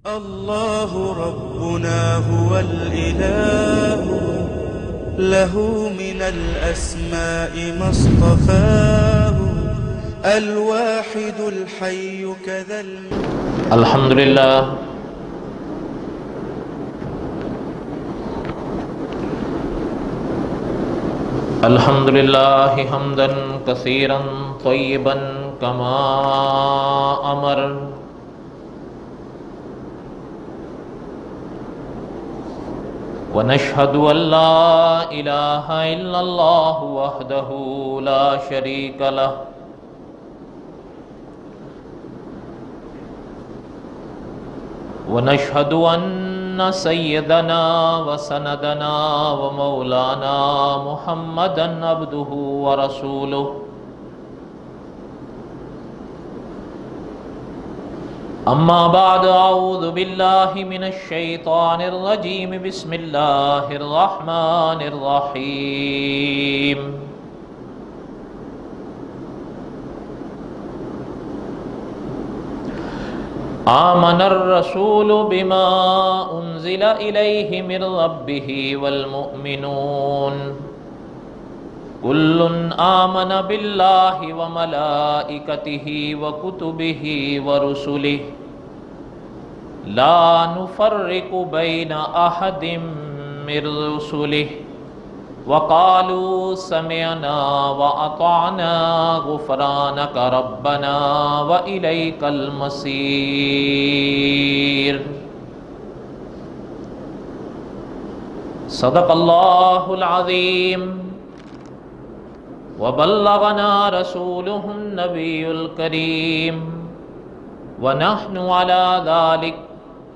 الله ربنا هو الإله، له من الأسماء ما اصطفاه، الواحد الحي كذا الحمد لله الحمد لله حمدا كثيرا طيبا كما أمر، ونشهد أن لا إله إلا الله وحده لا شريك له، ونشهد أن سيدنا وسندنا ومولانا محمدا عبده ورسوله، أما بعد، أعوذ بالله من الشيطان الرجيم، بسم الله الرحمن الرحيم. آمن الرسول بما أنزل إليه من ربه والمؤمنون كل آمن بالله وملائكته وكتبه ورسله لا نفرق بين أحد من رسله وقالوا سمعنا وأطعنا غفرانك ربنا وإليك المصير. صدق الله العظيم، وبلغنا رسوله النبي الكريم، ونحن على ذلك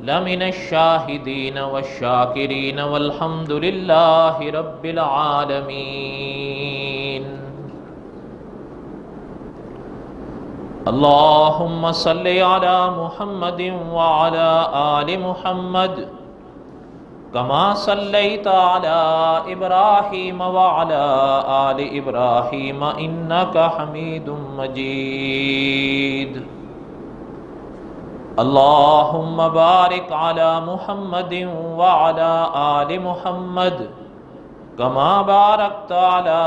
لمن الشاهدين والشاكرين، والحمد لله رب العالمين. اللهم صل على محمد وعلى آل محمد كما صليت على إبراهيم وعلى آل إبراهيم إنك حميد مجيد. اللهم بارك على محمد وعلى آل محمد كما باركت على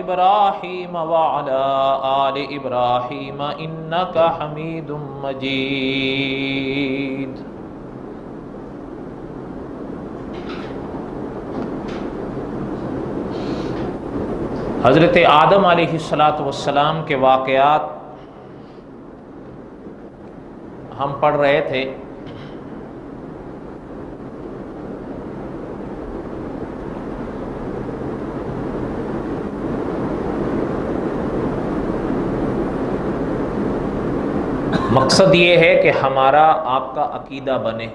إبراهيم وعلى آل إبراهيم إنك حميد مجيد. حضرت آدم علیہ السلام کے واقعات ہم پڑھ رہے تھے. مقصد یہ ہے کہ ہمارا آپ کا عقیدہ بنے،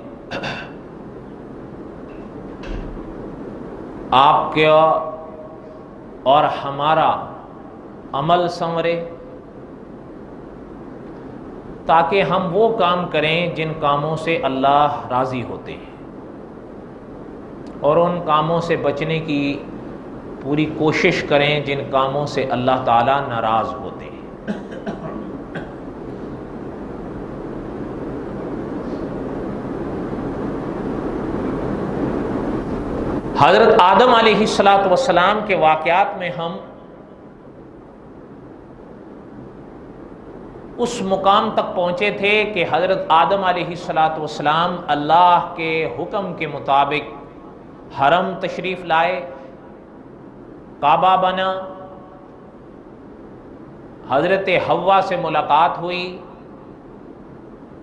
آپ کا اور ہمارا عمل سنورے، تاکہ ہم وہ کام کریں جن کاموں سے اللہ راضی ہوتے ہیں، اور ان کاموں سے بچنے کی پوری کوشش کریں جن کاموں سے اللہ تعالیٰ ناراض ہوتے ہیں. حضرت آدم علیہ السلام کے واقعات میں ہم اس مقام تک پہنچے تھے کہ حضرت آدم علیہ السلام اللہ کے حکم کے مطابق حرم تشریف لائے، کعبہ بنا، حضرت حوا سے ملاقات ہوئی،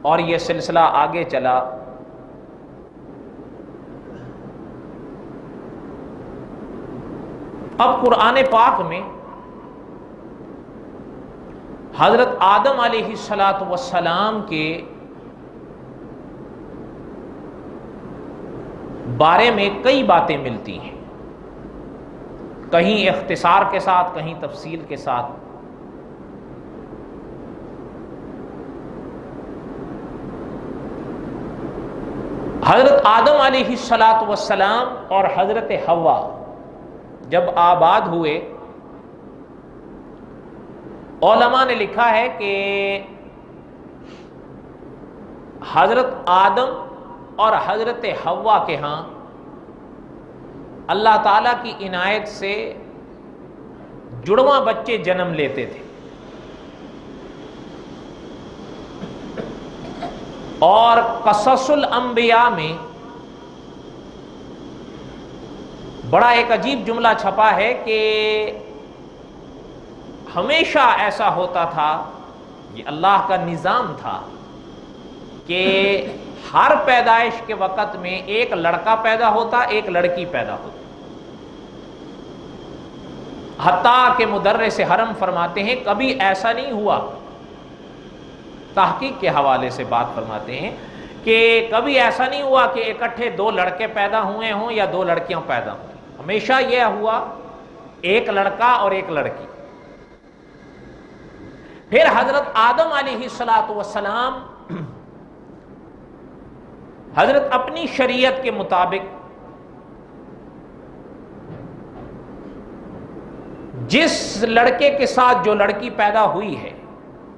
اور یہ سلسلہ آگے چلا. اب قرآن پاک میں حضرت آدم علیہ السلام کے بارے میں کئی باتیں ملتی ہیں، کہیں اختصار کے ساتھ، کہیں تفصیل کے ساتھ. حضرت آدم علیہ السلام اور حضرت حوا جب آباد ہوئے، علماء نے لکھا ہے کہ حضرت آدم اور حضرت حوا کے ہاں اللہ تعالیٰ کی عنایت سے جڑواں بچے جنم لیتے تھے، اور قصص الانبیاء میں بڑا ایک عجیب جملہ چھپا ہے کہ ہمیشہ ایسا ہوتا تھا، یہ اللہ کا نظام تھا کہ ہر پیدائش کے وقت میں ایک لڑکا پیدا ہوتا، ایک لڑکی پیدا ہوتی، حتیٰ کہ مدرس حرم فرماتے ہیں کبھی ایسا نہیں ہوا، تحقیق کے حوالے سے بات فرماتے ہیں کہ کبھی ایسا نہیں ہوا کہ اکٹھے دو لڑکے پیدا ہوئے ہوں یا دو لڑکیاں پیدا ہوئیں، ہمیشہ یہ ہوا ایک لڑکا اور ایک لڑکی۔ پھر حضرت آدم علیہ السلام حضرت اپنی شریعت کے مطابق جس لڑکے کے ساتھ جو لڑکی پیدا ہوئی ہے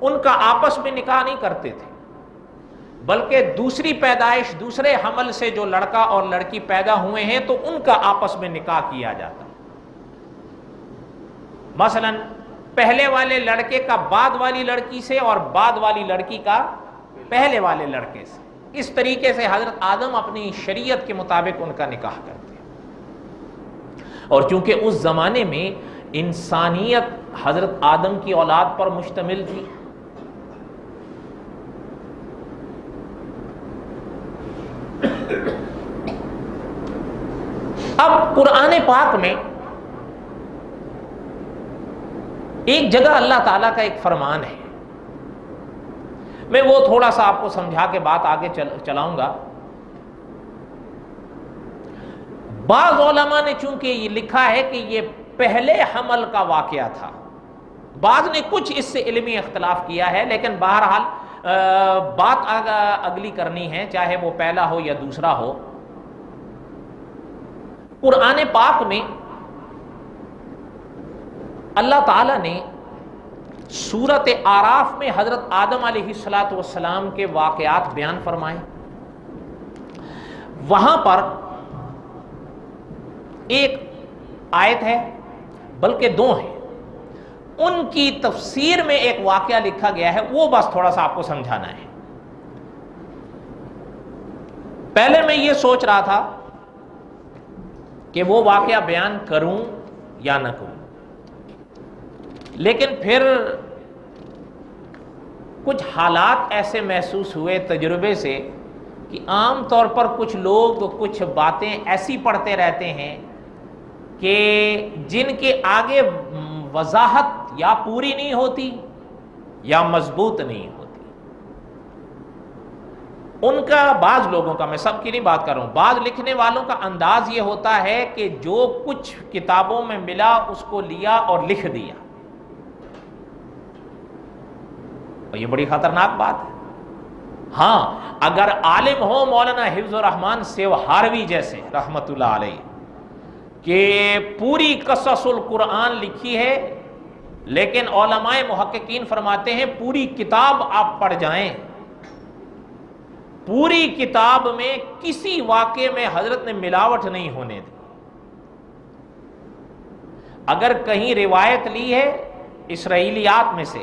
ان کا آپس میں نکاح نہیں کرتے تھے، بلکہ دوسری پیدائش دوسرے حمل سے جو لڑکا اور لڑکی پیدا ہوئے ہیں تو ان کا آپس میں نکاح کیا جاتا۔ مثلا پہلے والے لڑکے کا بعد والی لڑکی سے اور بعد والی لڑکی کا پہلے والے لڑکے سے، اس طریقے سے حضرت آدم اپنی شریعت کے مطابق ان کا نکاح کرتے ہیں۔ اور چونکہ اس زمانے میں انسانیت حضرت آدم کی اولاد پر مشتمل تھی، اب قرآن پاک میں ایک جگہ اللہ تعالیٰ کا ایک فرمان ہے، میں وہ تھوڑا سا آپ کو سمجھا کے بات آگے چلاؤں گا۔ بعض علماء نے چونکہ یہ لکھا ہے کہ یہ پہلے حمل کا واقعہ تھا، بعض نے کچھ اس سے علمی اختلاف کیا ہے، لیکن بہرحال بات اگلی کرنی ہے، چاہے وہ پہلا ہو یا دوسرا ہو۔ قرآن پاک میں اللہ تعالیٰ نے سورۃ اعراف میں حضرت آدم علیہ السلام کے واقعات بیان فرمائے، وہاں پر ایک آیت ہے بلکہ دو ہیں، ان کی تفسیر میں ایک واقعہ لکھا گیا ہے، وہ بس تھوڑا سا آپ کو سمجھانا ہے۔ پہلے میں یہ سوچ رہا تھا کہ وہ واقعہ بیان کروں یا نہ کروں، لیکن پھر کچھ حالات ایسے محسوس ہوئے تجربے سے کہ عام طور پر کچھ لوگ کچھ باتیں ایسی پڑھتے رہتے ہیں کہ جن کے آگے وضاحت یا پوری نہیں ہوتی یا مضبوط نہیں ہوتی۔ ان کا بعض لوگوں کا، میں سب کی نہیں بات کر رہا ہوں، بعض لکھنے والوں کا انداز یہ ہوتا ہے کہ جو کچھ کتابوں میں ملا اس کو لیا اور لکھ دیا، اور یہ بڑی خطرناک بات ہے۔ ہاں اگر عالم ہو مولانا حفظ الرحمان سیوہاروی جیسے رحمت اللہ علیہ کہ پوری قصص القرآن لکھی ہے، لیکن علماء محققین فرماتے ہیں پوری کتاب آپ پڑھ جائیں، پوری کتاب میں کسی واقعے میں حضرت نے ملاوٹ نہیں ہونے دی۔ اگر کہیں روایت لی ہے اسرائیلیات میں سے،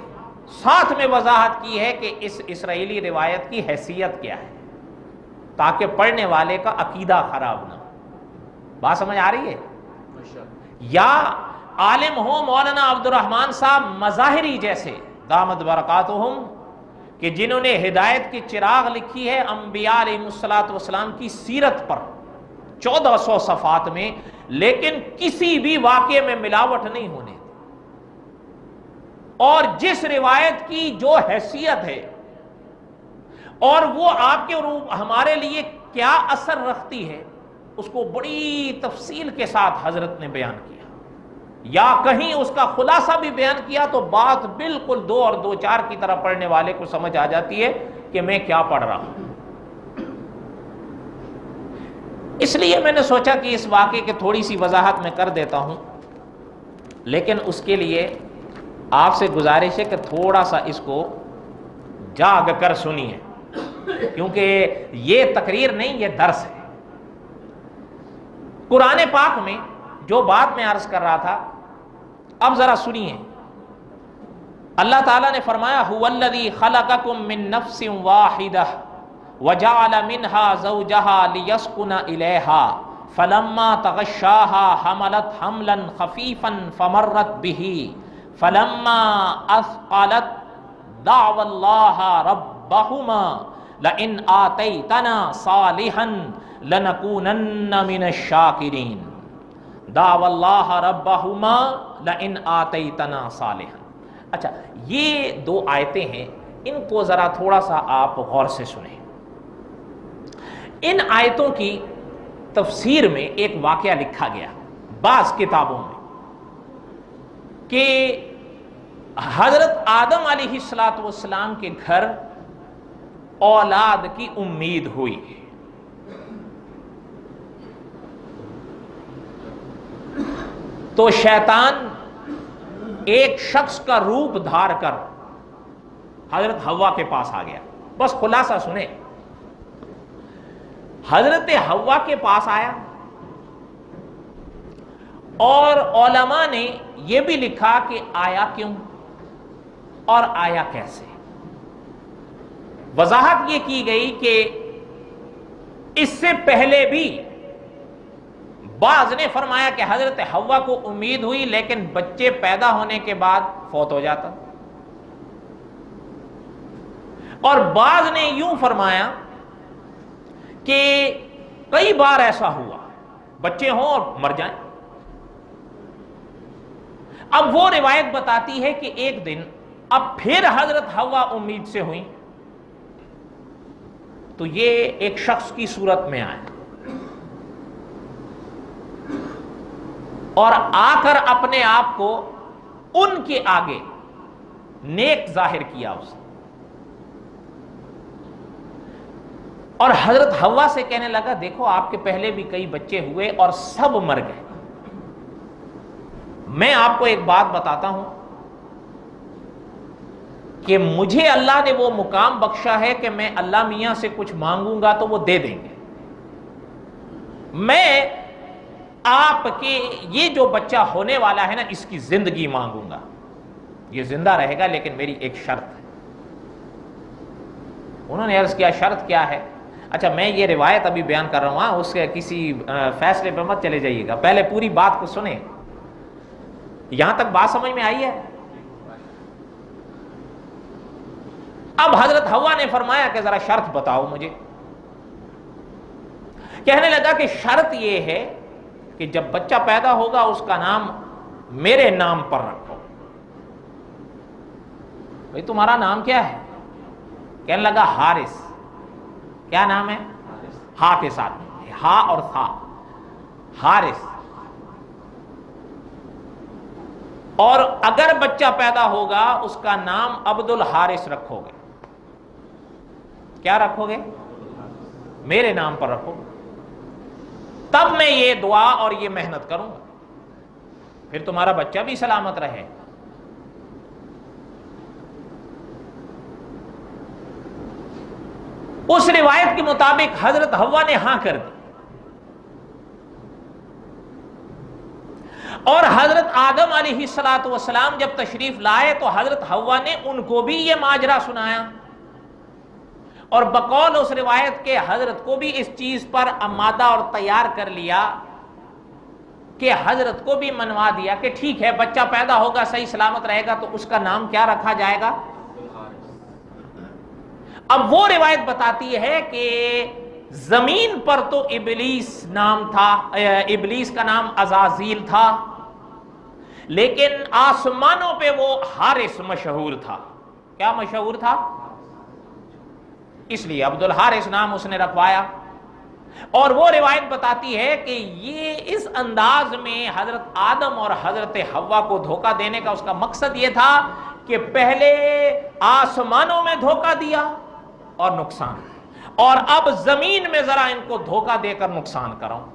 ساتھ میں وضاحت کی ہے کہ اس اسرائیلی روایت کی حیثیت کیا ہے، تاکہ پڑھنے والے کا عقیدہ خراب نہ ہو۔ بات سمجھ آ رہی ہے؟ یا عالم ہو مولانا عبد الرحمان صاحب مظاہری جیسے دامت برکاتہم، کہ جنہوں نے ہدایت کی چراغ لکھی ہے انبیاء علیہ السلام کی سیرت پر 1400 صفحات میں، لیکن کسی بھی واقعے میں ملاوٹ نہیں ہونے، اور جس روایت کی جو حیثیت ہے اور وہ آپ کے اور ہمارے لیے کیا اثر رکھتی ہے، اس کو بڑی تفصیل کے ساتھ حضرت نے بیان کیا، یا کہیں اس کا خلاصہ بھی بیان کیا تو بات بالکل 2 اور 2 4 کی طرح پڑھنے والے کو سمجھ آ جاتی ہے کہ میں کیا پڑھ رہا ہوں۔ اس لیے میں نے سوچا کہ اس واقعے کی تھوڑی سی وضاحت میں کر دیتا ہوں، لیکن اس کے لیے آپ سے گزارش ہے کہ تھوڑا سا اس کو جاگ کر سنیے۔ کیونکہ یہ تقریر نہیں، یہ درس ہے۔ قرآن پاک میں جو بات میں عرض کر رہا تھا، اب ذرا سنیے۔ اللہ تعالیٰ نے فرمایا هو الذی خلقکم من نفس واحدہ وجعل منها زوجها لیسکن الیہا فلما تغشاها حملت حملا خفیفا فمرت به فلما اثقلت دعوا اللہ ربہما لئن آتیتنا صالحا لنکونن من الشاکرین دعوا اللہ ربہما لئن آتیتنا صالحا۔ اچھا، یہ دو آیتیں ہیں، ان کو ذرا تھوڑا سا آپ غور سے سنیں۔ ان آیتوں کی تفسیر میں ایک واقعہ لکھا گیا بعض کتابوں میں کہ حضرت آدم علیہ السلام کے گھر اولاد کی امید ہوئی، تو شیطان ایک شخص کا روپ دھار کر حضرت حوا کے پاس آ گیا۔ بس خلاصہ سنیں، حضرت حوا کے پاس آیا، اور علماء نے یہ بھی لکھا کہ آیا کیوں اور آیا کیسے۔ وضاحت یہ کی گئی کہ اس سے پہلے بھی بعض نے فرمایا کہ حضرت حوا کو امید ہوئی لیکن بچے پیدا ہونے کے بعد فوت ہو جاتا، اور بعض نے یوں فرمایا کہ کئی بار ایسا ہوا بچے ہوں اور مر جائیں۔ اب وہ روایت بتاتی ہے کہ ایک دن اب پھر حضرت حوا امید سے ہوئی تو یہ ایک شخص کی صورت میں آئے اور آ کر اپنے آپ کو ان کے آگے نیک ظاہر کیا اس نے، اور حضرت حوا سے کہنے لگا دیکھو آپ کے پہلے بھی کئی بچے ہوئے اور سب مر گئے، میں آپ کو ایک بات بتاتا ہوں کہ مجھے اللہ نے وہ مقام بخشا ہے کہ میں اللہ میاں سے کچھ مانگوں گا تو وہ دے دیں گے، میں آپ کے یہ جو بچہ ہونے والا ہے نا اس کی زندگی مانگوں گا، یہ زندہ رہے گا لیکن میری ایک شرط ہے۔ انہوں نے عرض کیا شرط کیا ہے؟ اچھا میں یہ روایت ابھی بیان کر رہا ہوں، اس کے کسی فیصلے پہ مت چلے جائیے گا، پہلے پوری بات کو سنیں۔ یہاں تک بات سمجھ میں آئی ہے؟ اب حضرت حوا نے فرمایا کہ ذرا شرط بتاؤ مجھے۔ کہنے لگا کہ شرط یہ ہے کہ جب بچہ پیدا ہوگا اس کا نام میرے نام پر رکھو۔ بھئی تمہارا نام کیا ہے؟ کہنے لگا حارث۔ کیا نام ہے؟ ہا کے ساتھ، ہا اور تھا، حارث۔ اور اگر بچہ پیدا ہوگا اس کا نام عبد الحارث رکھو گے۔ کیا رکھو گے؟ میرے نام پر رکھو گے، تب میں یہ دعا اور یہ محنت کروں گا، پھر تمہارا بچہ بھی سلامت رہے۔ اس روایت کے مطابق حضرت حوا نے ہاں کر دی، اور حضرت آدم علیہ السلام جب تشریف لائے تو حضرت حوا نے ان کو بھی یہ ماجرا سنایا، اور بقول اس روایت کے حضرت کو بھی اس چیز پر آمادہ اور تیار کر لیا کہ حضرت کو بھی منوا دیا کہ ٹھیک ہے بچہ پیدا ہوگا صحیح سلامت رہے گا تو اس کا نام کیا رکھا جائے گا؟ اب وہ روایت بتاتی ہے کہ زمین پر تو ابلیس نام تھا، ابلیس کا نام عزازیل تھا، لیکن آسمانوں پہ وہ حارث مشہور تھا۔ کیا مشہور تھا؟ اس لیے عبد الحارث نام اس نے رکھوایا۔ اور وہ روایت بتاتی ہے کہ یہ اس انداز میں حضرت آدم اور حضرت حوا کو دھوکہ دینے کا اس کا مقصد یہ تھا کہ پہلے آسمانوں میں دھوکہ دیا اور نقصان، اور اب زمین میں ذرا ان کو دھوکہ دے کر نقصان کراؤں۔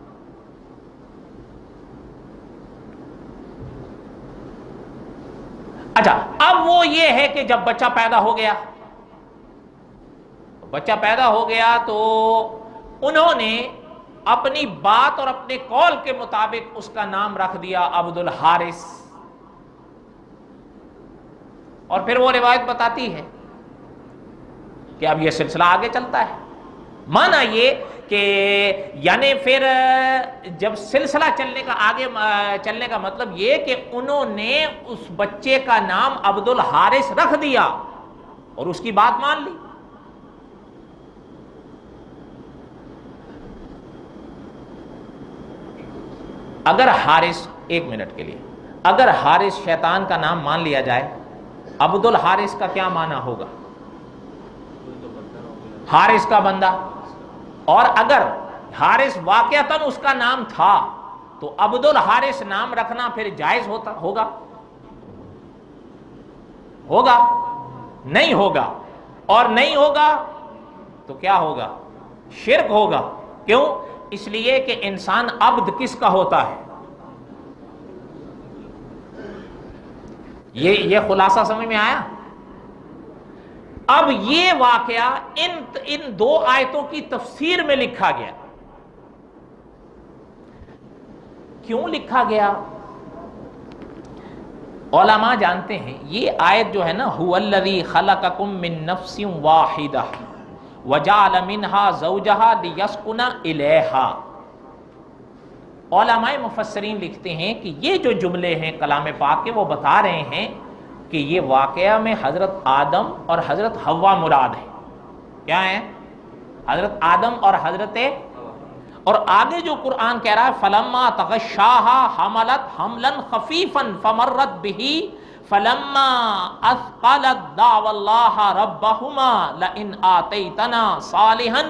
اچھا اب وہ یہ ہے کہ جب بچہ پیدا ہو گیا، بچہ پیدا ہو گیا تو انہوں نے اپنی بات اور اپنے قول کے مطابق اس کا نام رکھ دیا عبد الحارث. اور پھر وہ روایت بتاتی ہے کہ اب یہ سلسلہ آگے چلتا ہے. مانا یہ کہ یعنی پھر جب سلسلہ چلنے کا آگے چلنے کا مطلب یہ کہ انہوں نے اس بچے کا نام عبد الحارث رکھ دیا اور اس کی بات مان لی. اگر حارث، ایک منٹ کے لیے، اگر حارث شیطان کا نام مان لیا جائے، عبد الحارث کا کیا معنی ہوگا؟ حارث کا بندہ. اور اگر حارث واقعتاً اس کا نام تھا تو عبد الحارث نام رکھنا پھر جائز ہوگا؟ نہیں ہوگا. اور نہیں ہوگا تو کیا ہوگا؟ شرک ہوگا. کیوں؟ اس لیے کہ انسان عبد کس کا ہوتا ہے؟ یہ خلاصہ سمجھ میں آیا؟ اب یہ واقعہ ان دو آیتوں کی تفسیر میں لکھا گیا. کیوں لکھا گیا؟ علماء جانتے ہیں یہ آیت جو ہے نا، هو الذی خلقکم من نفس واحدہ وجعل منها زوجها لیسکن الیہا. علماء مفسرین لکھتے ہیں کہ یہ جو جملے ہیں کلام پاک کے، وہ بتا رہے ہیں کہ یہ واقعہ میں حضرت آدم اور حضرت حوا مراد ہے. کیا ہے؟ حضرت آدم اور حضرت. اور آگے جو قرآن کہہ رہا ہے فلما تغشاها حملت حملا خفیفا فمرت به فلما اثقلت دعوا الله ربهما لئن آتيتنا صالحا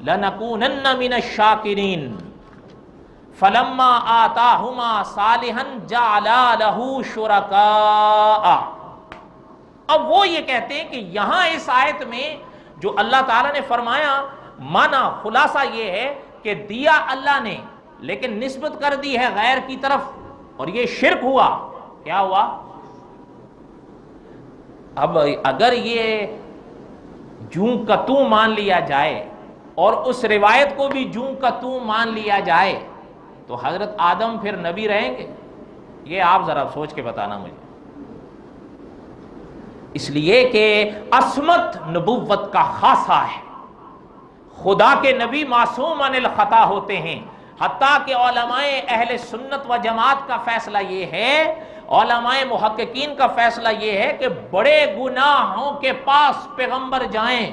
لنكونن من الشاکرین فلما آتاهما صالحا جعلا له شرکاء. اب وہ یہ کہتے ہیں کہ یہاں اس آیت میں جو اللہ تعالیٰ نے فرمایا، مانا خلاصہ یہ ہے کہ دیا اللہ نے لیکن نسبت کر دی ہے غیر کی طرف، اور یہ شرک ہوا. کیا ہوا؟ اب اگر یہ جوں کا توں مان لیا جائے اور اس روایت کو بھی جوں کا توں مان لیا جائے تو حضرت آدم پھر نبی رہیں گے؟ یہ آپ ذرا سوچ کے بتانا مجھے. اس لیے کہ عصمت نبوت کا خاصہ ہے. خدا کے نبی معصوم عن الخطا ہوتے ہیں. حتیٰ کہ علماء اہل سنت و جماعت کا فیصلہ یہ ہے، علماء محققین کا فیصلہ یہ ہے کہ بڑے گناہوں کے پاس پیغمبر جائیں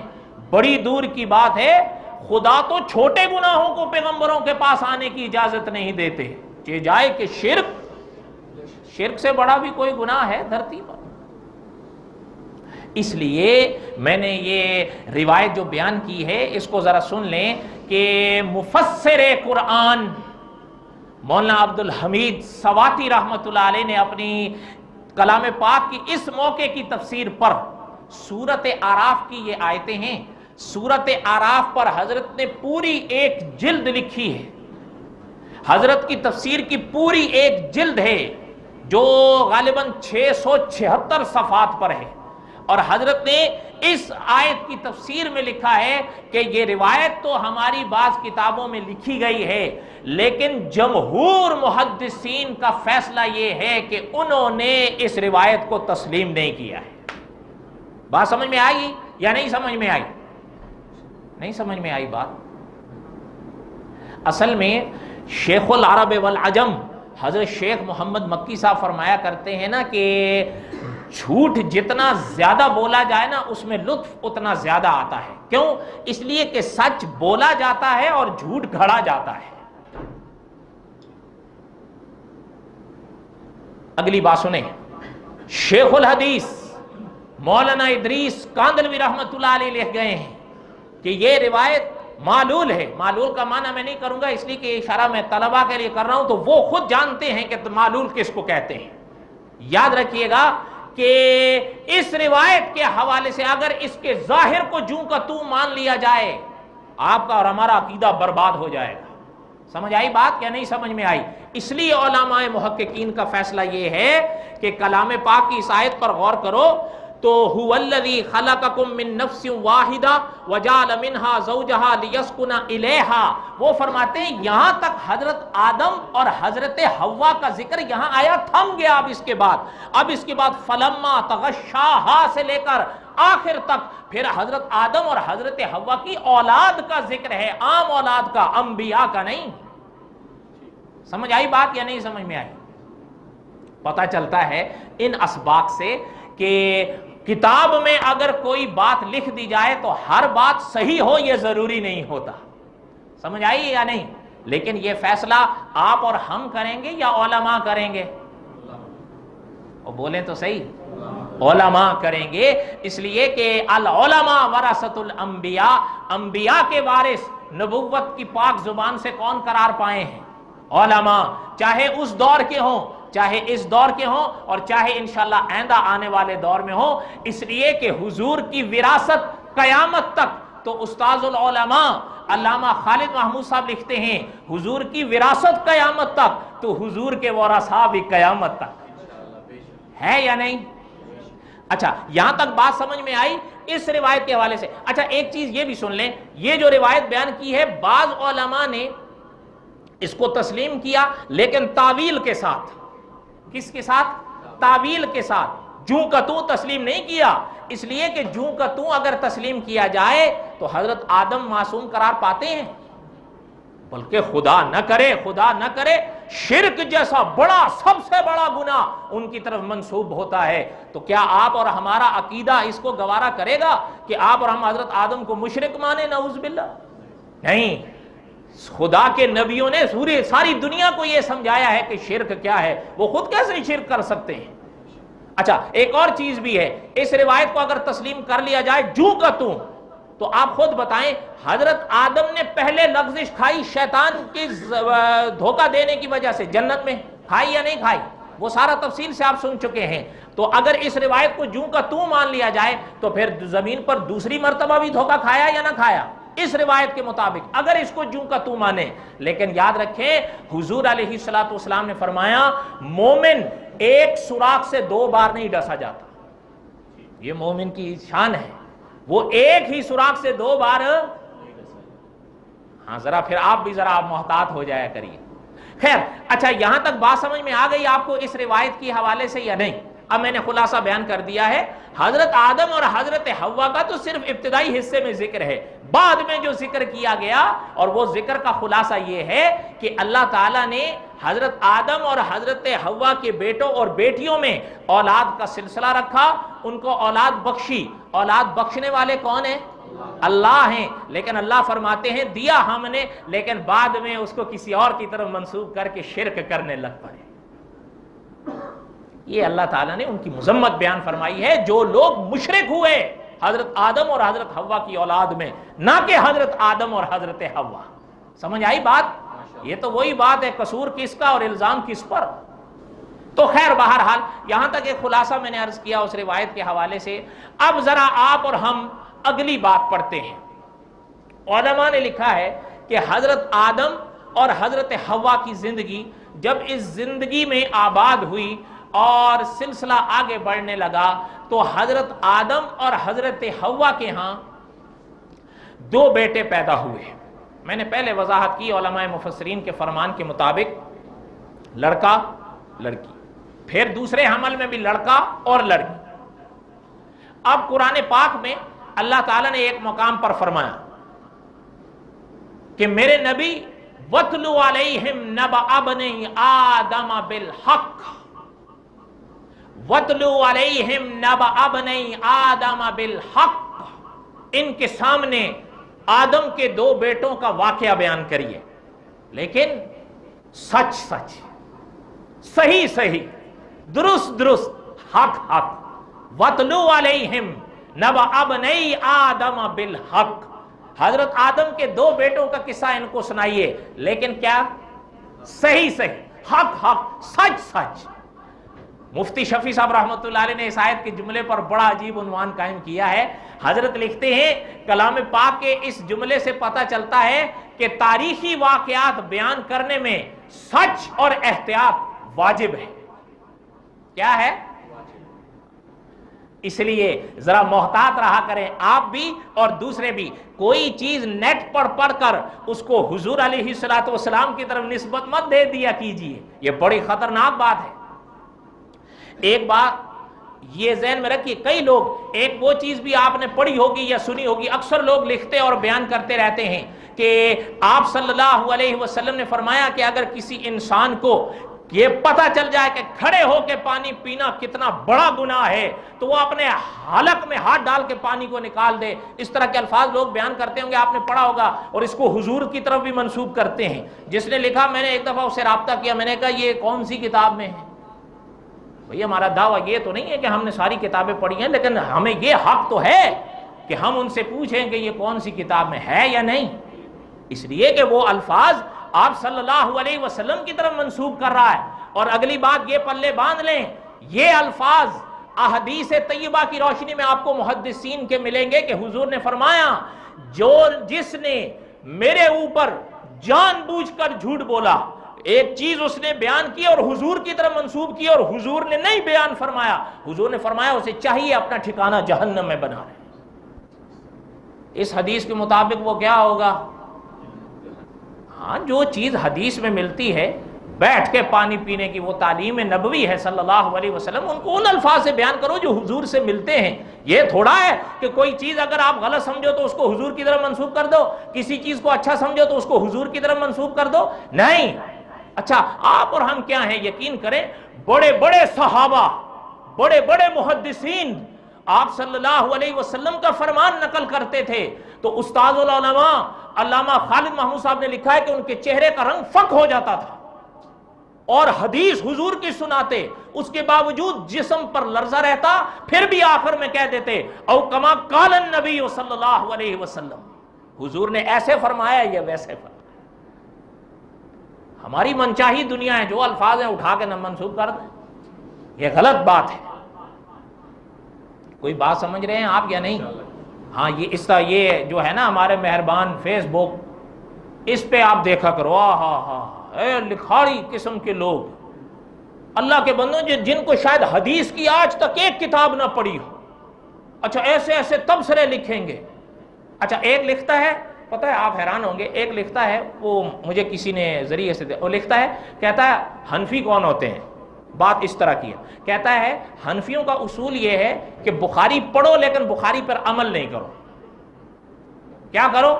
بڑی دور کی بات ہے. خدا تو چھوٹے گناہوں کو پیغمبروں کے پاس آنے کی اجازت نہیں دیتے، چہ جائے کہ شرک سے بڑا بھی کوئی گناہ ہے دھرتی پر. اس لیے میں نے یہ روایت جو بیان کی ہے اس کو ذرا سن لیں کہ مفسر قرآن مولانا عبد الحمید سواتی رحمۃ اللہ علیہ نے اپنی کلام پاک کی اس موقع کی تفسیر پر سورۃ اعراف کی یہ آیتیں ہیں. سورۃ اعراف پر حضرت نے پوری ایک جلد لکھی ہے. حضرت کی تفسیر کی پوری ایک جلد ہے جو غالباً 676 صفحات پر ہے. اور حضرت نے اس آیت کی تفسیر میں لکھا ہے کہ یہ روایت تو ہماری بعض کتابوں میں لکھی گئی ہے، لیکن جمہور محدثین کا فیصلہ یہ ہے کہ انہوں نے اس روایت کو تسلیم نہیں کیا ہے. بات سمجھ میں آئی یا نہیں سمجھ میں آئی؟ نہیں سمجھ میں آئی بات. اصل میں شیخ العرب والعجم حضرت شیخ محمد مکی صاحب فرمایا کرتے ہیں نا کہ جھوٹ جتنا زیادہ بولا جائے نا اس میں لطف اتنا زیادہ آتا ہے. کیوں؟ اس لیے کہ سچ بولا جاتا ہے اور جھوٹ گھڑا جاتا ہے. اگلی بات سنیں. شیخ الحدیث مولانا ادریس کاندلوی رحمۃ اللہ علیہ لکھ گئے ہیں کہ یہ روایت معلول ہے. معلول کا معنی میں نہیں کروں گا اس لیے کہ اشارہ میں طلبہ کے لیے کر رہا ہوں تو وہ خود جانتے ہیں کہ معلول کس کو کہتے ہیں. یاد رکھیے گا کہ اس روایت کے حوالے سے اگر اس کے ظاہر کو جوں کا تو مان لیا جائے آپ کا اور ہمارا عقیدہ برباد ہو جائے گا. سمجھ آئی بات یا نہیں سمجھ میں آئی؟ اس لیے علماء محققین کا فیصلہ یہ ہے کہ کلام پاک کی اس آیت پر غور کرو تو هو الذی خلقکم من نفس واحدہ وجعل منها زوجها لیسکن الیہا، وہ فرماتے ہیں یہاں تک حضرت آدم اور حضرت حوا کا ذکر یہاں آیا، تھم گیا اب اس کے بعد فلما تغشاها سے لے کر آخر تک پھر حضرت آدم اور حضرت حوا کی اولاد کا ذکر ہے، عام اولاد کا، انبیاء کا نہیں۔ سمجھ آئی بات یا نہیں سمجھ میں آئی؟ پتہ چلتا ہے ان اسباق سے کہ کتاب میں اگر کوئی بات لکھ دی جائے تو ہر بات صحیح ہو یہ ضروری نہیں ہوتا، سمجھ آئی یا نہیں؟ لیکن یہ فیصلہ آپ اور ہم کریں گے یا علماء کریں گے؟ اور بولیں تو صحیح، علماء کریں گے، اس لیے کہ العلماء ورثۃ الانبیاء، انبیاء کے وارث نبوت کی پاک زبان سے کون قرار پائے ہیں؟ علماء، چاہے اس دور کے ہوں، چاہے اس دور کے ہوں، اور چاہے انشاءاللہ آئندہ آنے والے دور میں ہوں، اس لیے کہ حضور کی وراثت قیامت تک، تو استاذ العلماء علامہ خالد محمود صاحب لکھتے ہیں حضور کی وراثت قیامت تک، تو حضور کے ورثاء بھی قیامت تک، ہے یا نہیں؟ اچھا یہاں تک بات سمجھ میں آئی اس روایت کے حوالے سے۔ اچھا ایک چیز یہ بھی سن لیں، یہ جو روایت بیان کی ہے بعض علماء نے اس کو تسلیم کیا لیکن تعویل کے ساتھ۔ کس کے ساتھ؟ تعویل کے ساتھ، جوں کا تو تسلیم نہیں کیا، اس لیے کہ جوں کا تو اگر تسلیم کیا جائے تو حضرت آدم معصوم قرار پاتے ہیں، بلکہ خدا نہ کرے شرک جیسا بڑا، سب سے بڑا گناہ ان کی طرف منسوب ہوتا ہے، تو کیا آپ اور ہمارا عقیدہ اس کو گوارا کرے گا کہ آپ اور ہم حضرت آدم کو مشرک مانے؟ نعوذ باللہ، نہیں۔ خدا کے نبیوں نے ساری دنیا کو یہ سمجھایا ہے کہ شرک کیا ہے، وہ خود کیسے شرک کر سکتے ہیں؟ اچھا ایک اور چیز بھی ہے، اس روایت کو اگر تسلیم کر لیا جائے جوں کا تو آپ خود بتائیں حضرت آدم نے پہلے لغزش کھائی شیطان کی دھوکہ دینے کی وجہ سے، جنت میں کھائی یا نہیں کھائی؟ وہ سارا تفصیل سے آپ سن چکے ہیں۔ تو اگر اس روایت کو جوں کا تو مان لیا جائے تو پھر زمین پر دوسری مرتبہ بھی دھوکہ کھایا یا نہ کھایا؟ اس روایت کے مطابق اگر اس کو جوں کا تو مانے۔ لیکن یاد رکھیں حضور علیہ السلام نے فرمایا مومن ایک سوراخ سے 2 بار نہیں ڈسا جاتا، یہ مومن کی شان ہے، وہ ایک ہی سوراخ سے 2 بار۔ ہاں ذرا پھر آپ بھی ذرا محتاط ہو جایا کریے۔ خیر اچھا یہاں تک بات سمجھ میں آ گئی آپ کو اس روایت کی حوالے سے یا نہیں؟ اب میں نے خلاصہ بیان کر دیا ہے، حضرت آدم اور حضرت حوا کا تو صرف ابتدائی حصے میں ذکر ہے، بعد میں جو ذکر کیا گیا اور وہ ذکر کا خلاصہ یہ ہے کہ اللہ تعالیٰ نے حضرت آدم اور حضرت حوا کے بیٹوں اور بیٹیوں میں اولاد کا سلسلہ رکھا، ان کو اولاد بخشی۔ اولاد بخشنے والے کون ہیں؟ اللہ ہیں، لیکن اللہ فرماتے ہیں دیا ہم نے، لیکن بعد میں اس کو کسی اور کی طرف منسوب کر کے شرک کرنے لگ پڑے۔ یہ اللہ تعالیٰ نے ان کی مذمت بیان فرمائی ہے جو لوگ مشرک ہوئے حضرت آدم اور حضرت حوا کی اولاد میں، نہ کہ حضرت آدم اور حضرت حوا۔ سمجھ آئی بات؟ یہ تو وہی بات ہے، قصور کس کا اور الزام کس پر؟ تو خیر بہرحال یہاں تک ایک خلاصہ میں نے عرض کیا اس روایت کے حوالے سے۔ اب ذرا آپ اور ہم اگلی بات پڑھتے ہیں۔ علماء نے لکھا ہے کہ حضرت آدم اور حضرت حوا کی زندگی جب اس زندگی میں آباد ہوئی اور سلسلہ آگے بڑھنے لگا تو حضرت آدم اور حضرت حوا کے ہاں 2 بیٹے پیدا ہوئے۔ میں نے پہلے وضاحت کی علماء مفسرین کے فرمان کے مطابق لڑکا لڑکی، پھر دوسرے حمل میں بھی لڑکا اور لڑکی۔ اب قرآن پاک میں اللہ تعالیٰ نے ایک مقام پر فرمایا کہ میرے نبی وَاتْلُ عَلَيْهِمْ نَبَأَ ابْنَيْ آدَمَ بِالْحَقِّ وَاتْلُ عَلَيْهِمْ نَبَأَ ابْنَيْ آدَمَ بِالْحَقِّ، ان کے سامنے آدم کے 2 بیٹوں کا واقعہ بیان کریے، لیکن سچ سچ، صحیح صحیح، درست درست، حق حق۔ وَاتْلُ عَلَيْهِمْ نَبَأَ ابْنَيْ آدَمَ بِالْحَقِّ، حضرت آدم کے 2 بیٹوں کا قصہ ان کو سنائیے، لیکن کیا؟ صحیح صحیح، حق حق، سچ سچ۔ مفتی شفیع صاحب رحمۃ اللہ علیہ نے اس آیت کے جملے پر بڑا عجیب عنوان قائم کیا ہے۔ حضرت لکھتے ہیں کلام پاک کے اس جملے سے پتہ چلتا ہے کہ تاریخی واقعات بیان کرنے میں سچ اور احتیاط واجب ہے۔ کیا ہے؟ اس لیے ذرا محتاط رہا کریں آپ بھی اور دوسرے بھی. کوئی چیز نیٹ پر پڑھ کر اس کو حضور علیہ الصلوۃ والسلام کی طرف نسبت مت دے دیا کیجیے, یہ بڑی خطرناک بات ہے. ایک بات یہ ذہن میں رکھیے, کئی لوگ ایک وہ چیز بھی آپ نے پڑھی ہوگی یا سنی ہوگی, اکثر لوگ لکھتے اور بیان کرتے رہتے ہیں کہ آپ صلی اللہ علیہ وسلم نے فرمایا کہ اگر کسی انسان کو یہ پتہ چل جائے کہ کھڑے ہو کے پانی پینا کتنا بڑا گناہ ہے تو وہ اپنے حلق میں ہاتھ ڈال کے پانی کو نکال دے. اس طرح کے الفاظ لوگ بیان کرتے ہوں گے, آپ نے پڑھا ہوگا, اور اس کو حضور کی طرف بھی منسوب کرتے ہیں. جس نے لکھا, میں نے ایک دفعہ اس سے رابطہ کیا, میں نے کہا یہ کون سی کتاب میں ہے؟ بھئی ہمارا دعویٰ یہ تو نہیں ہے کہ ہم نے ساری کتابیں پڑھی ہیں, لیکن ہمیں یہ حق تو ہے کہ ہم ان سے پوچھیں کہ یہ کون سی کتاب میں ہے یا نہیں, اس لیے کہ وہ الفاظ آپ صلی اللہ علیہ وسلم کی طرف منسوب کر رہا ہے. اور اگلی بات یہ پلے باندھ لیں, یہ الفاظ احادیث طیبہ کی روشنی میں آپ کو محدثین کے ملیں گے کہ حضور نے فرمایا جس نے میرے اوپر جان بوجھ کر جھوٹ بولا, ایک چیز اس نے بیان کی اور حضور کی طرف منسوب کی اور حضور نے نہیں بیان فرمایا, حضور نے فرمایا اسے چاہیے اپنا ٹھکانہ جہنم میں بنا لے. اس حدیث کے مطابق وہ کیا ہوگا؟ ہاں, جو چیز حدیث میں ملتی ہے بیٹھ کے پانی پینے کی, وہ تعلیم نبوی ہے صلی اللہ علیہ وسلم, ان کو ان الفاظ سے بیان کرو جو حضور سے ملتے ہیں. یہ تھوڑا ہے کہ کوئی چیز اگر آپ غلط سمجھو تو اس کو حضور کی طرف منسوب کر دو, کسی چیز کو اچھا سمجھو تو اس کو حضور کی طرف منسوب کر دو. نہیں. اچھا, آپ اور ہم کیا ہیں, یقین کریں بڑے بڑے صحابہ, بڑے بڑے محدثین آپ صلی اللہ علیہ وسلم کا فرمان نقل کرتے تھے, تو استاد العلماء علامہ خالد محمود صاحب نے لکھا ہے کہ ان کے چہرے کا رنگ فک ہو جاتا تھا اور حدیث حضور کی سناتے, اس کے باوجود جسم پر لرزہ رہتا, پھر بھی آخر میں کہہ دیتے او کما قال النبی صلی اللہ علیہ وسلم, حضور نے ایسے فرمایا یا ویسے فرمایا. ہماری منچاہی دنیا ہے, جو الفاظ ہیں اٹھا کے نہ منسوب کر دیں, یہ غلط بات ہے. کوئی بات سمجھ رہے ہیں آپ یا نہیں؟ ہاں, یہ اس طرح یہ جو ہے نا ہمارے مہربان فیس بک, اس پہ آپ دیکھا کرو, اے لکھاڑی قسم کے لوگ, اللہ کے بندوں جن کو شاید حدیث کی آج تک ایک کتاب نہ پڑھی ہو, اچھا ایسے ایسے تبصرے لکھیں گے. اچھا, ایک لکھتا ہے, پتہ ہے آپ حیران ہوں گے, ایک لکھتا ہے, وہ مجھے کسی نے ذریعے سے وہ لکھتا ہے, کہتا ہے حنفی کون ہوتے ہیں, بات اس طرح کی ہے, کہتا ہے حنفیوں کا اصول یہ ہے کہ بخاری پڑھو لیکن بخاری پر عمل نہیں کرو. کیا کرو؟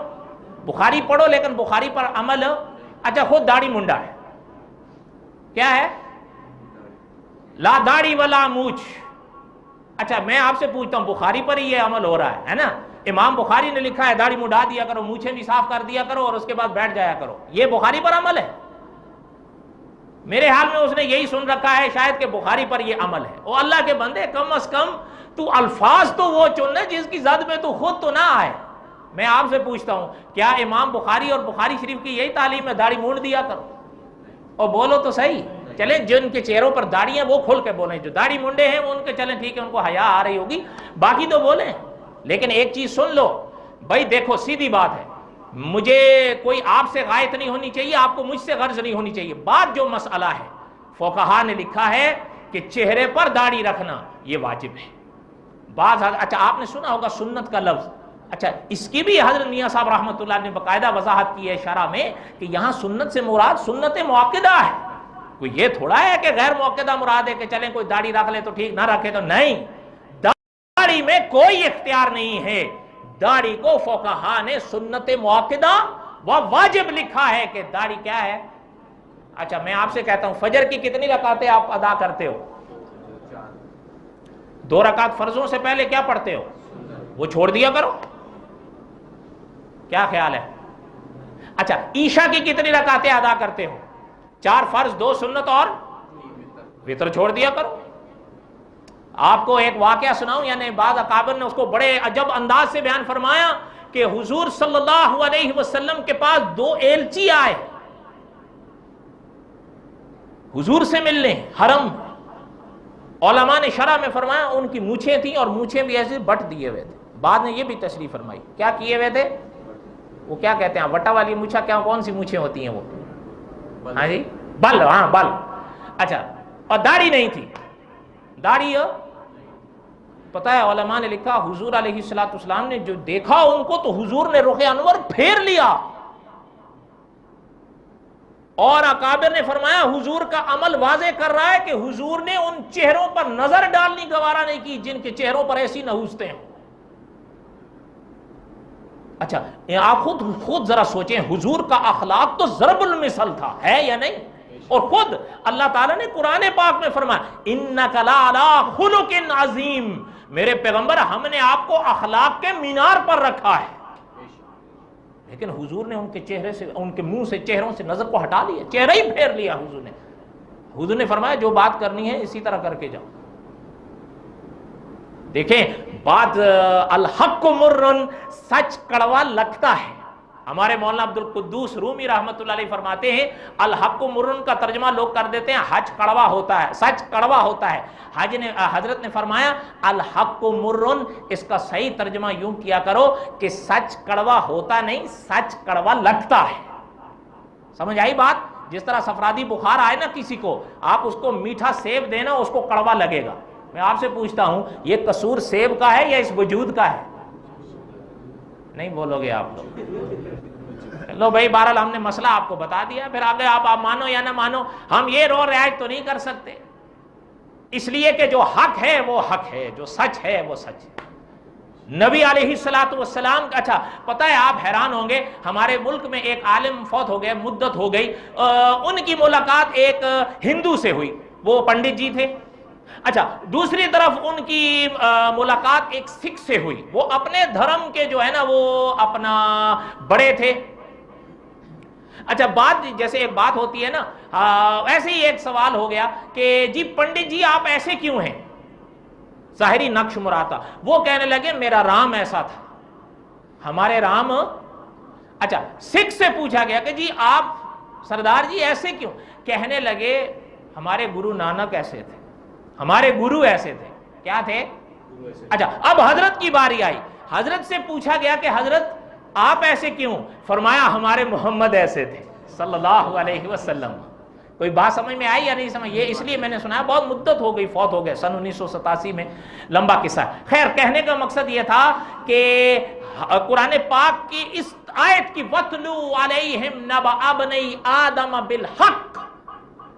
بخاری پڑھو لیکن بخاری پر عمل. اچھا, خود داڑھی منڈا ہے, کیا ہے؟ لا داڑھی ولا مونچھ. اچھا, میں آپ سے پوچھتا ہوں, بخاری پر ہی یہ عمل ہو رہا ہے نا؟ امام بخاری نے لکھا ہے داڑھی منڈا دیا کرو, مونچھیں بھی صاف کر دیا کرو اور اس کے بعد بیٹھ جایا کرو, یہ بخاری پر عمل ہے؟ میرے حال میں اس نے یہی سن رکھا ہے شاید کہ بخاری پر یہ عمل ہے. او اللہ کے بندے, کم از کم تو الفاظ تو وہ چننا جس کی زد میں تو خود تو نہ آئے. میں آپ سے پوچھتا ہوں, کیا امام بخاری اور بخاری شریف کی یہی تعلیم ہے داڑھی مونڈ دیا کرو؟ اور بولو تو صحیح. چلیں جن کے چہروں پر داڑھی ہیں وہ کھول کے بولیں, جو داڑھی منڈے ہیں وہ ان کے چلیں ٹھیک ہے, ان کو حیا آ رہی ہوگی, باقی تو بولیں. لیکن ایک چیز سن لو بھائی, دیکھو سیدھی بات ہے, مجھے کوئی آپ سے غائط نہیں ہونی چاہیے, آپ کو مجھ سے غرض نہیں ہونی چاہیے. بات جو مسئلہ ہے, فقہا نے لکھا ہے کہ چہرے پر داڑھی رکھنا یہ واجب ہے. بعض اچھا, آپ نے سنا ہوگا سنت کا لفظ, اچھا اس کی بھی حضرت میاں صاحب رحمۃ اللہ نے باقاعدہ وضاحت کی ہے شرح میں کہ یہاں سنت سے مراد سنت مؤکدہ ہے. کوئی یہ تھوڑا ہے کہ غیر مؤکدہ مراد ہے کہ چلیں کوئی داڑھی رکھ لے تو ٹھیک, نہ رکھے تو نہیں. داڑھی میں کوئی اختیار نہیں ہے, داڑھی کو فقہا نے سنت مؤکدہ و واجب لکھا ہے کہ داڑھی کیا ہے. اچھا, میں آپ سے کہتا ہوں فجر کی کتنی رکعتیں آپ ادا کرتے ہو؟ 2 رکعت فرضوں سے پہلے کیا پڑھتے ہو؟ وہ چھوڑ دیا کرو. کیا خیال ہے؟ اچھا, عشاء کی کتنی رکعتیں ادا کرتے ہو؟ 4 فرض 2 سنت اور وتر چھوڑ دیا کرو. آپ کو ایک واقعہ سناؤں, یعنی بعض اکابر نے اس کو بڑے عجب انداز سے بیان فرمایا کہ حضور صلی اللہ علیہ وسلم کے پاس 2 ایلچی آئے حضور سے ملنے حرم. علماء نے شرح میں فرمایا ان کی مونچھیں تھیں اور مونچھیں بھی ایسے بٹ دیے ہوئے تھے. بعد نے یہ بھی تشریح فرمائی, کیا کیے ہوئے تھے؟ وہ کیا کہتے ہیں, وٹا والی مونچھا, کیا کون سی مونچھیں ہوتی ہیں وہ؟ ہاں جی, بل. ہاں بل. اچھا, اور داڑھی نہیں تھی, داڑھی پتہ ہے علماء نے لکھا حضور علیہ السلام نے جو دیکھا ان کو تو حضور نے رخ انور پھیر لیا، اور اکابر نے فرمایا حضور کا عمل واضح کر رہا ہے کہ حضور نے ان چہروں پر نظر ڈالنی گوارا نہیں کی جن کے چہروں پر ایسی نحوستیں ہیں۔ اچھا آپ خود ذرا سوچیں، حضور کا اخلاق تو ضرب المثل تھا، ہے یا نہیں؟ اور خود اللہ تعالیٰ نے قرآن پاک میں فرمایا انک لعلی خلق عظیم، میرے پیغمبر ہم نے آپ کو اخلاق کے مینار پر رکھا ہے، لیکن حضور نے ان کے چہرے سے، ان کے منہ سے، چہروں سے نظر کو ہٹا لیا، چہرہ ہی پھیر لیا حضور نے فرمایا جو بات کرنی ہے اسی طرح کر کے جاؤ۔ دیکھیں بات الحق مرن، سچ کڑوا لگتا ہے۔ ہمارے مولانا عبد القدوس رومی رحمۃ اللہ علیہ فرماتے ہیں الحق مرن کا ترجمہ لوگ کر دیتے ہیں حج کڑوا ہوتا ہے، سچ کڑوا ہوتا ہے۔ حضرت نے فرمایا الحق مرن، اس کا صحیح ترجمہ یوں کیا کرو کہ سچ کڑوا ہوتا نہیں، سچ کڑوا لگتا ہے۔ سمجھ آئی بات؟ جس طرح سفرادی بخار آئے نا کسی کو، آپ اس کو میٹھا سیب دینا اس کو کڑوا لگے گا۔ میں آپ سے پوچھتا ہوں یہ قصور سیب کا ہے یا اس وجود کا ہے؟ نہیں بولو گے آپ لوگ؟ لو بھائی بہرحال ہم نے مسئلہ آپ کو بتا دیا، پھر آگے آپ مانو یا نہ مانو، ہم یہ رعایت تو نہیں کر سکتے، اس لیے کہ جو حق ہے وہ حق ہے، جو سچ ہے وہ سچ ہے۔ نبی علیہ السلام کا، اچھا پتہ ہے آپ حیران ہوں گے، ہمارے ملک میں ایک عالم فوت ہو گئے، مدت ہو گئی، ان کی ملاقات ایک ہندو سے ہوئی، وہ پنڈت جی تھے۔ اچھا دوسری طرف ان کی ملاقات ایک سکھ سے ہوئی، وہ اپنے دھرم کے جو ہے نا وہ اپنا بڑے تھے۔ اچھا بات جیسے ایک بات ہوتی ہے نا، ایسے ہی ایک سوال ہو گیا کہ جی پنڈت جی آپ ایسے کیوں ہیں، ظاہری نقش مراتا۔ وہ کہنے لگے میرا رام ایسا تھا، ہمارے رام۔ اچھا سکھ سے پوچھا گیا کہ جی آپ سردار جی ایسے کیوں، کہنے لگے ہمارے گرو نانک ایسے تھے، ہمارے گرو ایسے تھے۔ کیا تھے؟ اچھا اب حضرت کی باری آئی، حضرت سے پوچھا گیا کہ حضرت آپ ایسے کیوں، فرمایا ہمارے محمد ایسے تھے صلی اللہ علیہ وسلم۔ کوئی بات سمجھ میں آئی یا نہیں سمجھ؟ یہ اس لیے میں نے سنا ہے، بہت مدت ہو گئی، فوت ہو گئے سن 1987 میں، لمبا قصہ ہے۔ خیر کہنے کا مقصد یہ تھا کہ قرآن پاک کی اس آیت کی وَاتْلُوا عَلَيْهِمْ نَبَأَ ابْنَيْ آدَمَ بِالْحَقِّ،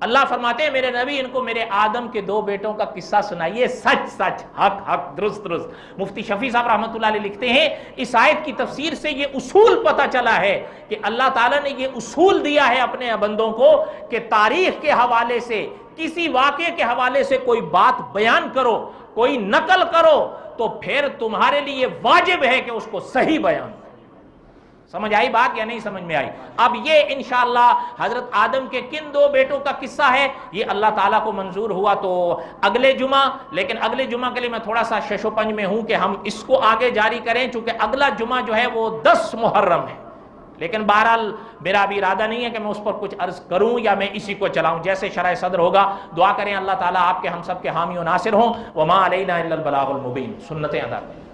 اللہ فرماتے ہیں میرے نبی ان کو میرے آدم کے دو بیٹوں کا قصہ سنائیے، سچ سچ، حق حق، درست درست۔ مفتی شفیع صاحب رحمۃ اللہ علیہ لکھتے ہیں اس آیت کی تفسیر سے یہ اصول پتہ چلا ہے کہ اللہ تعالیٰ نے یہ اصول دیا ہے اپنے بندوں کو کہ تاریخ کے حوالے سے، کسی واقعے کے حوالے سے کوئی بات بیان کرو، کوئی نقل کرو، تو پھر تمہارے لیے واجب ہے کہ اس کو صحیح بیان کرو۔ سمجھ آئی بات یا نہیں سمجھ میں آئی؟ اب یہ انشاءاللہ حضرت آدم کے کن دو بیٹوں کا قصہ ہے، یہ اللہ تعالیٰ کو منظور ہوا تو اگلے جمعہ، لیکن اگلے جمعہ کے لیے میں تھوڑا سا شش و پنج میں ہوں کہ ہم اس کو آگے جاری کریں، چونکہ اگلا جمعہ جو ہے وہ 10 محرم ہے، لیکن بہرحال میرا بھی ارادہ نہیں ہے کہ میں اس پر کچھ عرض کروں یا میں اسی کو چلاؤں، جیسے شرح صدر ہوگا۔ دعا کریں اللہ تعالیٰ آپ کے ہم سب کے حامی و ناصر ہوں۔ وما علینا الا البلاغ المبین، سنتیں ادا کریں۔